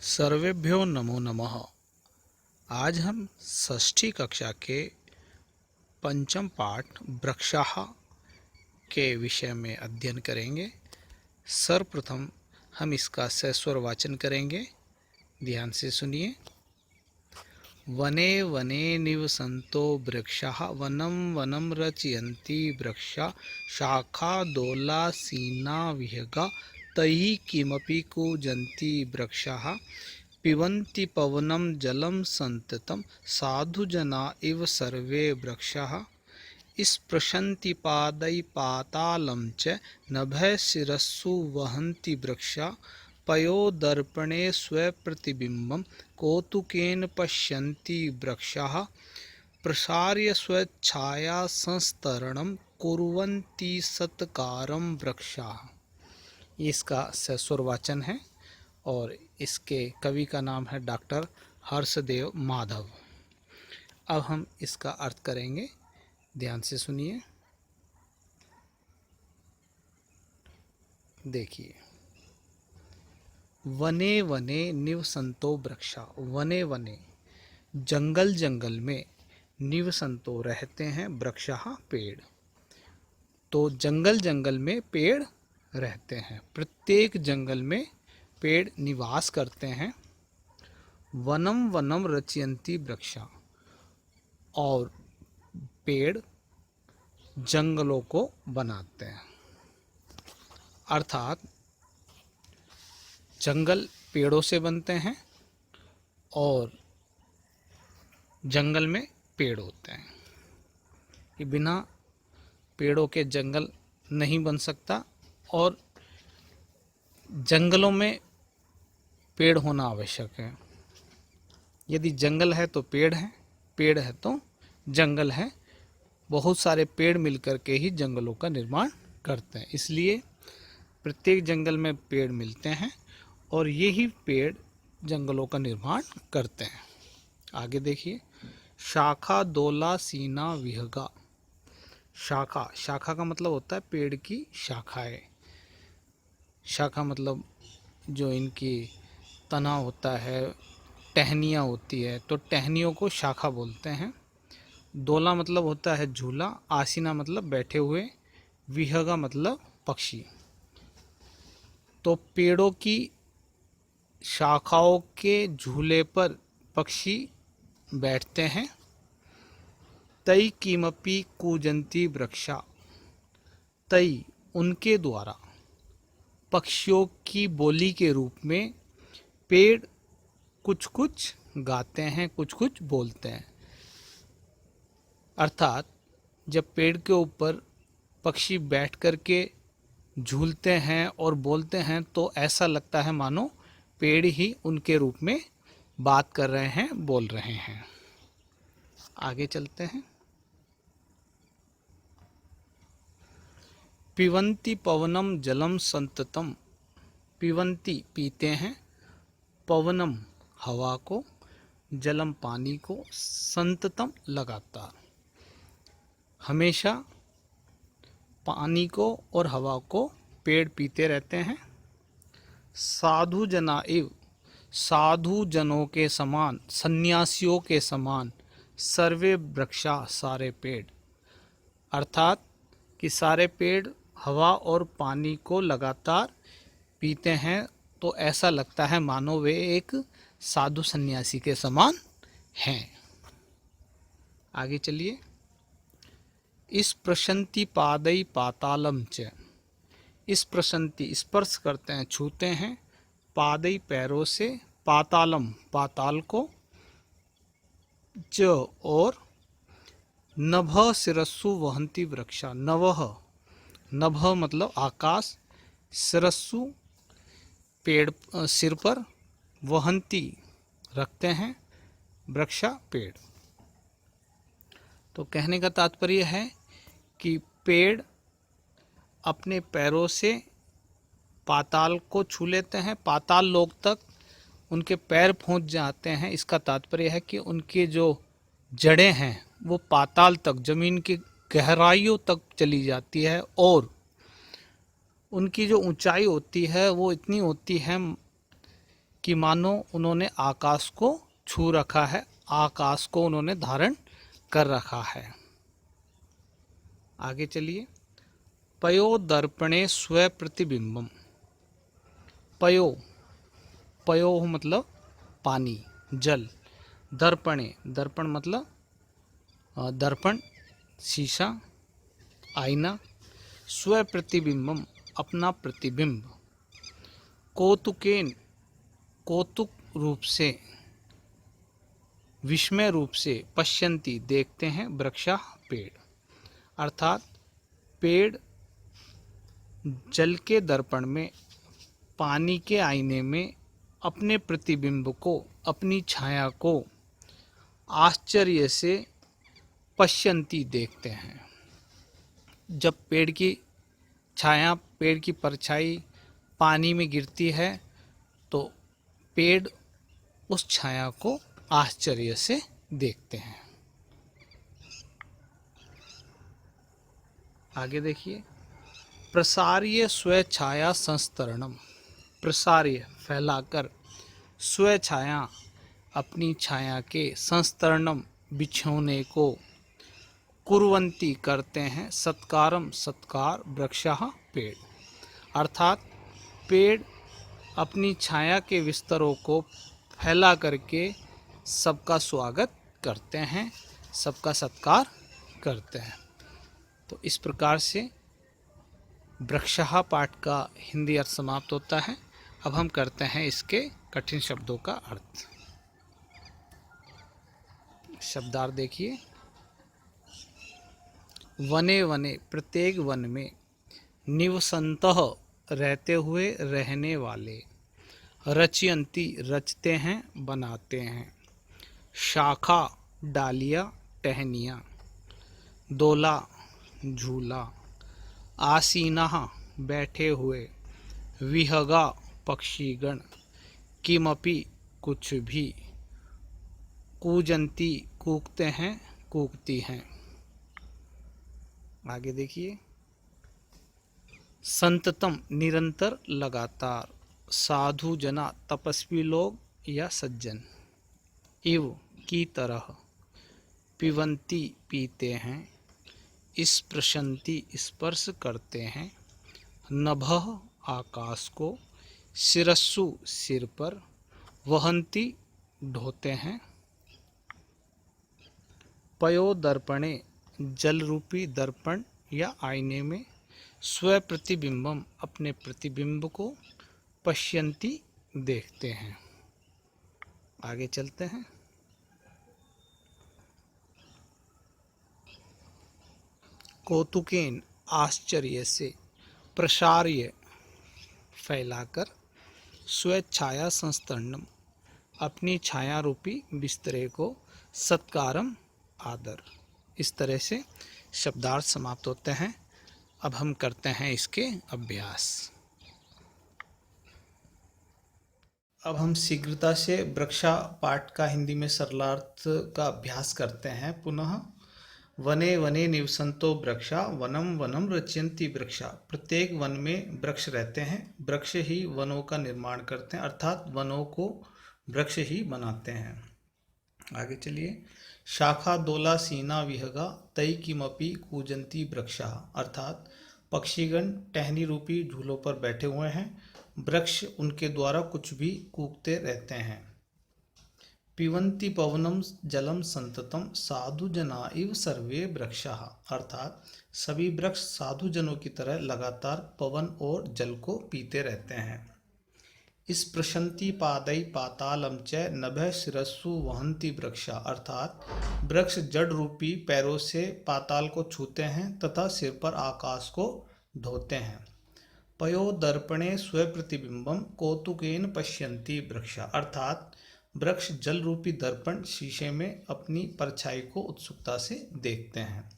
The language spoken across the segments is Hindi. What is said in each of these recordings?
सर्वेभ्यो नमो नमः। आज हम षष्ठी कक्षा के पंचम पाठ वृक्षाः के विषय में अध्ययन करेंगे। सर्वप्रथम हम इसका सस्वर वाचन करेंगे। ध्यान से सुनिए। वने वने निवसन्तो वृक्षाः वनं वनं रचयन्ति वृक्षा शाखादोलासीना विहगा तैः किमपि कूजन्ति वृक्षाः पिबन्ति पवनं जलं सन्ततं साधुजना इव सर्वे वृक्षाः स्पृशन्ति पादैः पातालं च नभः शिरस्सु वहन्ति वृक्षा पयोदर्पणे स्वप्रतिबिम्बं कौतुकेन पश्यन्ति वृक्षाः प्रसार्य स्वच्छायासंस्तरणं कुर्वन्ति सत्कारं वृक्षाः। इसका सस्वर वाचन है और इसके कवि का नाम है डॉक्टर हर्षदेव माधव। अब हम इसका अर्थ करेंगे। ध्यान से सुनिए। देखिए, वने वने निवसन्तो वृक्षा, वने वने जंगल जंगल में, निवसन्तो रहते हैं, वृक्षाः पेड़। तो जंगल जंगल में पेड़ रहते हैं, प्रत्येक जंगल में पेड़ निवास करते हैं। वनम वनम रचयन्ति वृक्षा, और पेड़ जंगलों को बनाते हैं। अर्थात जंगल पेड़ों से बनते हैं और जंगल में पेड़ होते हैं। कि बिना पेड़ों के जंगल नहीं बन सकता और जंगलों में पेड़ होना आवश्यक है। यदि जंगल है तो पेड़ है, पेड़ है तो जंगल है। बहुत सारे पेड़ मिलकर के ही जंगलों का निर्माण करते हैं। इसलिए प्रत्येक जंगल में पेड़ मिलते हैं और यही पेड़ जंगलों का निर्माण करते हैं। आगे देखिए। शाखा दोला सीना विहगा। शाखा, शाखा का मतलब होता है पेड़ की शाखाएं। शाखा मतलब जो इनकी तना होता है, टहनियाँ होती है, तो टहनियों को शाखा बोलते हैं। दोला मतलब होता है झूला, आसीना मतलब बैठे हुए, विहगा मतलब पक्षी। तो पेड़ों की शाखाओं के झूले पर पक्षी बैठते हैं। तई किमपि कूजन्ति वृक्षा, तई उनके द्वारा, पक्षियों की बोली के रूप में पेड़ कुछ कुछ गाते हैं, कुछ कुछ बोलते हैं। अर्थात जब पेड़ के ऊपर पक्षी बैठ कर के झूलते हैं और बोलते हैं तो ऐसा लगता है मानो पेड़ ही उनके रूप में बात कर रहे हैं, बोल रहे हैं। आगे चलते हैं। पिबन्ति पवनम जलम संततम, पिबन्ति पीते हैं, पवनम हवा को, जलम पानी को, संततम लगातार, हमेशा पानी को और हवा को पेड़ पीते रहते हैं। साधु जना इव, साधु जनों के समान, सन्यासियों के समान, सर्वे वृक्षा सारे पेड़। अर्थात कि सारे पेड़ हवा और पानी को लगातार पीते हैं तो ऐसा लगता है मानो वे एक साधु सन्यासी के समान हैं। आगे चलिए। इस प्रशंति पादई पातालम च, इस प्रशंति स्पर्श करते हैं, छूते हैं, पादई पैरों से, पातालम पाताल को, च और नभ शिरस्सु वहन्ति वृक्षा, नभः, नभ मतलब आकाश, शिरस्सु पेड़ सिर पर, वहन्ति रखते हैं, वृक्षा पेड़। तो कहने का तात्पर्य है कि पेड़ अपने पैरों से पाताल को छू लेते हैं, पाताल लोक तक उनके पैर पहुंच जाते हैं। इसका तात्पर्य है कि उनके जो जड़ें हैं वो पाताल तक, जमीन की गहराइयों तक चली जाती है और उनकी जो ऊंचाई होती है वो इतनी होती है कि मानो उन्होंने आकाश को छू रखा है, आकाश को उन्होंने धारण कर रखा है। आगे चलिए। पयो दर्पणे स्व प्रतिबिंबम। पयो, पयो मतलब पानी, जल। दर्पणे, दर्पण मतलब दर्पण, शीशा, आईना। स्व प्रतिबिंबम अपना प्रतिबिंब। कौतुकेन कौतुक रूप से, विस्मय रूप से, पश्यन्ति देखते हैं, वृक्षा पेड़। अर्थात पेड़ जल के दर्पण में, पानी के आईने में अपने प्रतिबिंब को, अपनी छाया को आश्चर्य से पश्यन्ति देखते हैं। जब पेड़ की छाया, पेड़ की परछाई पानी में गिरती है तो पेड़ उस छाया को आश्चर्य से देखते हैं। आगे देखिए। प्रसार्य स्वछाया संस्तरणम। प्रसार्य फैलाकर, स्वछाया अपनी छाया के, संस्तरणम बिछोने को, कुर्वन्ति करते हैं, सत्कारम सत्कार, वृक्षः पेड़। अर्थात पेड़ अपनी छाया के विस्तरों को फैला करके सबका स्वागत करते हैं, सबका सत्कार करते हैं। तो इस प्रकार से वृक्षः पाठ का हिंदी अर्थ समाप्त होता है। अब हम करते हैं इसके कठिन शब्दों का अर्थ। शब्दार्थ देखिए। वने वने प्रत्येक वन में, निवसन्तः रहते हुए, रहने वाले, रचयन्ति रचते हैं, बनाते हैं, शाखा डालियाँ, टहनियाँ, दोला झूला, आसीनः बैठे हुए, विहगा पक्षीगण, किमपि कुछ भी, कूजन्ति कूकते हैं, कूकती हैं। आगे देखिए। संततम निरंतर, लगातार, साधु जना तपस्वी लोग या सज्जन, इव की तरह, पिबन्ति पीते हैं, स्पृशन्ति स्पर्श करते हैं, नभः आकाश को, शिरस्सु सिर पर, वहन्ति ढोते हैं। पयो दर्पणे जल रूपी दर्पण या आईने में, स्व प्रतिबिंबम अपने प्रतिबिंब को, पश्यन्ति देखते हैं। आगे चलते हैं। कौतुकेन आश्चर्य से, प्रसार्य फैलाकर, स्वछाया संस्तरणम अपनी छाया रूपी बिस्तरे को, सत्कारम आदर। इस तरह से शब्दार्थ समाप्त होते हैं। अब हम करते हैं इसके अभ्यास। अब हम शीघ्रता से वृक्षा पाठ का हिंदी में सरलार्थ का अभ्यास करते हैं। पुनः वने वने निवसन्तो वृक्षा, वनम वनम रचयन्ति वृक्षा। प्रत्येक वन में वृक्ष रहते हैं, वृक्ष ही वनों का निर्माण करते हैं, अर्थात वनों को वृक्ष ही बनाते हैं। आगे चलिए। शाखा दोला सीना विहगा, तई किमपि कूजन्ति वृक्षा। अर्थात पक्षीगण टहनी रूपी झूलों पर बैठे हुए हैं, वृक्ष उनके द्वारा कुछ भी कूकते रहते हैं। पिबन्ति पवनम जलम संततम, साधु जना इव सर्वे वृक्षाः। अर्थात सभी वृक्ष साधु जनों की तरह लगातार पवन और जल को पीते रहते हैं। स्पृशन्ति पादै पातालम च, नभः शिरस्सु वहन्ति वृक्षा। अर्थात वृक्ष जड़ रूपी पैरों से पाताल को छूते हैं तथा सिर पर आकाश को ढोते हैं। पयो दर्पणे स्व प्रतिबिंबम, कौतुकेन पश्यन्ति वृक्षा। अर्थात वृक्ष जल रूपी दर्पण शीशे में अपनी परछाई को उत्सुकता से देखते हैं।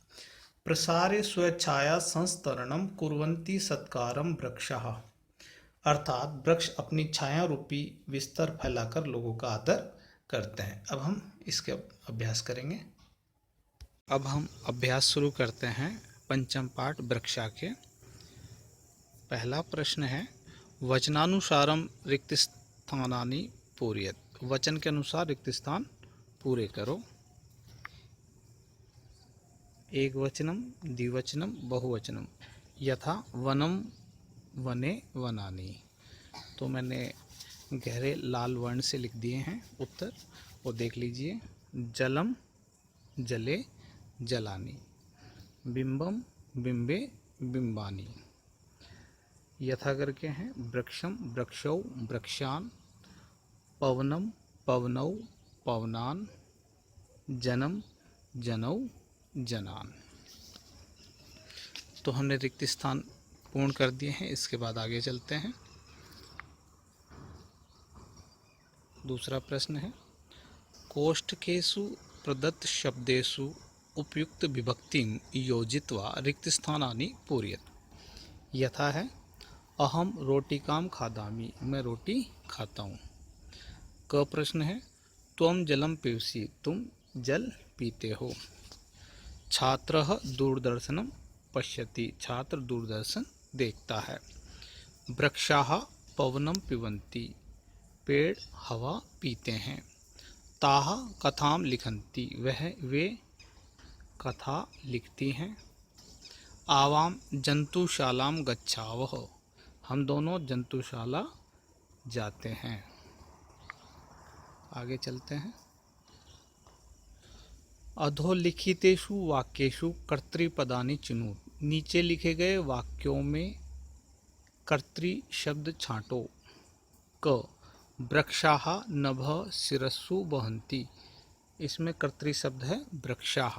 प्रसारे स्वछाया संस्तरणम, कुर्वन्ति सत्कारम वृक्षाः। अर्थात वृक्ष अपनी छाया रूपी बिस्तर फैलाकर लोगों का आदर करते हैं। अब हम इसके अभ्यास करेंगे। अब हम अभ्यास शुरू करते हैं पंचम पाठ वृक्षा के। पहला प्रश्न है, वचनानुसारम रिक्त स्थानानि पूरयत। वचन के अनुसार रिक्त स्थान पूरे करो। एक वचनम, द्विवचनम, बहुवचनम। यथा वनम, वने, वनानि। तो मैंने गहरे लाल वर्ण से लिख दिए हैं उत्तर, वो देख लीजिए। जलम, जले, जलानि। बिंबम, बिंबे, बिंबानि। यथा करके हैं वृक्षम, वृक्षौ, वृक्षान। पवनम, पवनौ, पवनान। जनम, जनौ, जनान। तो हमने रिक्त स्थान पूर्ण कर दिए हैं। इसके बाद आगे चलते हैं। दूसरा प्रश्न है, कोष्ठकेषु प्रदत्त शब्देषु उपयुक्त विभक्तिं योजित्वा रिक्त स्थानानि पूरयत। यथा है अहम रोटिकां खादामि, मैं रोटी खाता हूँ। क प्रश्न है त्वं जलं पिबसि, तुम जल पीते हो। छात्रः दूरदर्शनं पश्यति, छात्र दूरदर्शन देखता है। वृक्षाः पवनं पिबन्ति, पेड़ हवा पीते हैं। ताः कथां लिखन्ति, वे कथा लिखती हैं। आवां जंतुशालां गच्छावः, हम दोनों जंतुशाला जाते हैं। आगे चलते हैं। अधोलिखितेषु वाक्येषु कर्तृपदानि चिनु, नीचे लिखे गए वाक्यों में कर्तृ शब्द छांटो। क वृक्षाः नभः शिरस्सु वहन्ति, इसमें कर्तृ शब्द है वृक्षाः।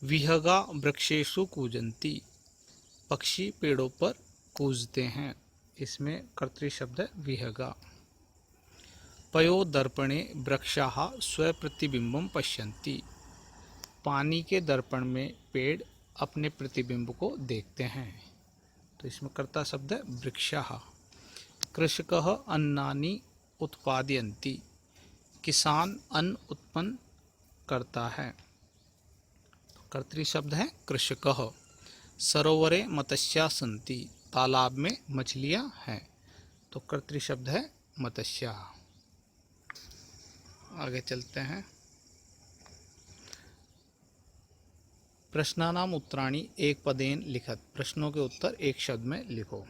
विहगा वृक्षेषु कूजन्ति, पक्षी पेड़ों पर कूजते हैं, इसमें कर्तृ शब्द है विहगा। पयो दर्पणे वृक्षाः स्वप्रतिबिंबं पश्यन्ति, पानी के दर्पण में पेड़ अपने प्रतिबिंब को देखते हैं, तो इसमें कर्ता शब्द है वृक्षाः। कृषकः अन्नानि उत्पादयन्ति, किसान अन्न उत्पन्न करता है, कर्तृ शब्द है कृषकः। सरोवरे मत्स्याः सन्ति, तालाब में मछलियां हैं, तो कर्तृ शब्द है मत्स्याः। आगे चलते हैं। प्रश्नानाम उत्तराणि एक पदेन लिखत, प्रश्नों के उत्तर एक शब्द में लिखो।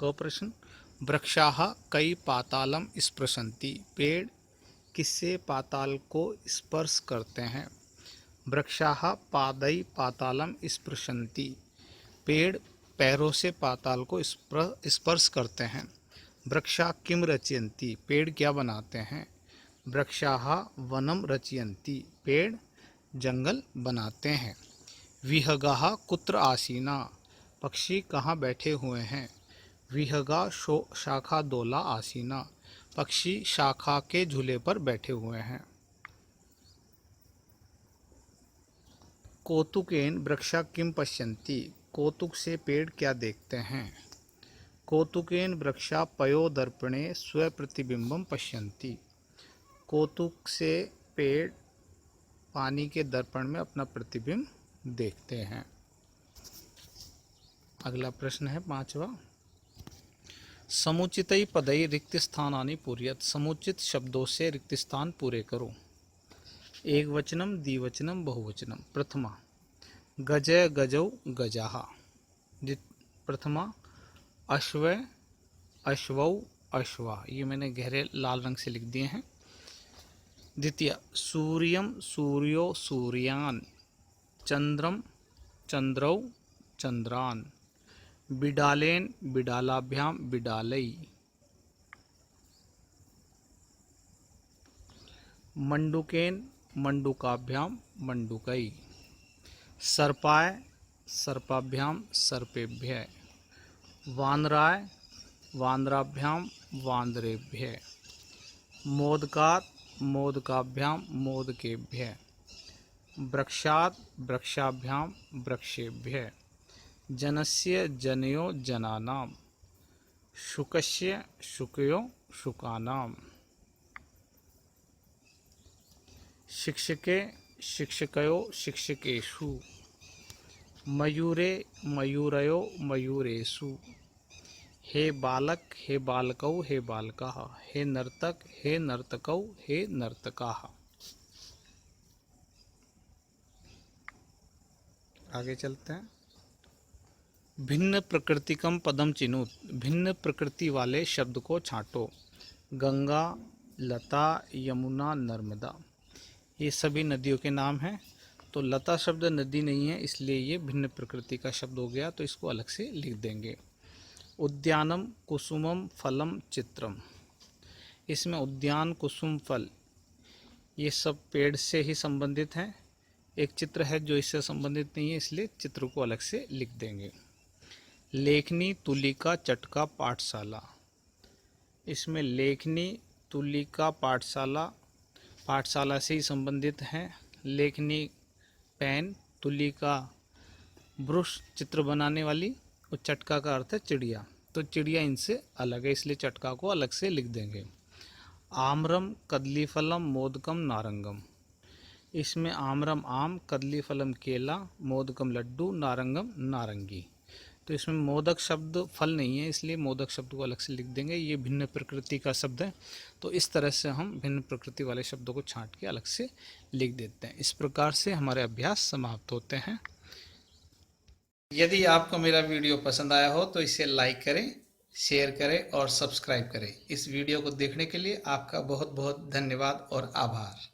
क प्रश्न वृक्षाः कई पातालम स्पृशन्ति, पेड़ किससे पाताल को स्पर्श करते हैं। वृक्षाः पादै पातालम स्पृशन्ति, पेड़ पैरों से पाताल को स्पर्श करते हैं। वृक्षा किम रचयन्ति, पेड़ क्या बनाते हैं। वृक्षाः वनम रचयन्ति, पेड़ जंगल बनाते हैं। विहगाः कुत्र आसीना, पक्षी कहाँ बैठे हुए हैं। विहगा शाखा दोला आसीना, पक्षी शाखा के झूले पर बैठे हुए हैं। कौतुकेन वृक्षा किम पश्यन्ति, कौतुक से पेड़ क्या देखते हैं। कौतुकेन वृक्षा पयो दर्पणे स्वप्रतिबिंबं पश्यन्ति, कौतुक से पेड़ पानी के दर्पण में अपना प्रतिबिंब देखते हैं। अगला प्रश्न है पांचवा, समुचितै पदै रिक्त स्थानानि पूरयत, समुचित शब्दों से रिक्त स्थान पूरे करो। एक वचनम, द्विवचनम, बहुवचनम। प्रथमा गजय गजौ गजाः, प्रथमा अश्व अश्वौ अश्वा, ये मैंने गहरे लाल रंग से लिख दिए हैं। द्वितीय सूर्यम सूर्यो सूर्यान, चंद्रम चंद्रौ चंद्रान। बिडालेन बिडालाभ्याम बिडालै। मंडुकेन मंडुकाभ्याम मंडुकै। सर्पाय सर्पाभ्याम सर्पेभ्य। वानराय वानराभ्याम वानरेभ्य। मोदकात् मोदकाभ्याम मोदकेभ्य। वृक्षात् वृक्षाभ्याम वृक्षेभ्य। जनस्य जनयो जनानां। शुकस्य शुकयो शुकानां। शिक्षके शिक्षकयो शिक्षकेषु। मयूरे मयूरयो मयूरेषु। हे बालक, हे बालकौ, हे बालकाः, हे नर्तक, हे नर्तकौ, हे नर्तकाः। आगे चलते हैं। भिन्न प्रकृतिकम पदम चिनुत, भिन्न प्रकृति वाले शब्द को छांटो। गंगा, लता, यमुना, नर्मदा, ये सभी नदियों के नाम हैं। तो लता शब्द नदी नहीं है, इसलिए ये भिन्न प्रकृति का शब्द हो गया, तो इसको अलग से लिख देंगे। उद्यानम, कुसुमम, फलम, चित्रम, इसमें उद्यान, कुसुम, फल ये सब पेड़ से ही संबंधित हैं। एक चित्र है जो इससे संबंधित नहीं है, इसलिए चित्र को अलग से लिख देंगे। लेखनी, तुलिका, चटका, पाठशाला, इसमें लेखनी, तुलिका, पाठशाला, पाठशाला से ही संबंधित हैं। लेखनी पेन, तुलिका ब्रश चित्र बनाने वाली, और चटका का अर्थ है चिड़िया, तो चिड़िया इनसे अलग है, इसलिए चटका को अलग से लिख देंगे। आम्रम, कदलीफलम, मोदकम, नारंगम, इसमें आम्रम आम, कदलीफलम केला, मोदकम लड्डू, नारंगम नारंगी, तो इसमें मोदक शब्द फल नहीं है, इसलिए मोदक शब्द को अलग से लिख देंगे। ये भिन्न प्रकृति का शब्द है, तो इस तरह से हम भिन्न प्रकृति वाले शब्दों को छांट के अलग से लिख देते हैं। इस प्रकार से हमारे अभ्यास समाप्त होते हैं। यदि आपको मेरा वीडियो पसंद आया हो तो इसे लाइक करें, शेयर करें और सब्सक्राइब करें। इस वीडियो को देखने के लिए आपका बहुत बहुत धन्यवाद और आभार।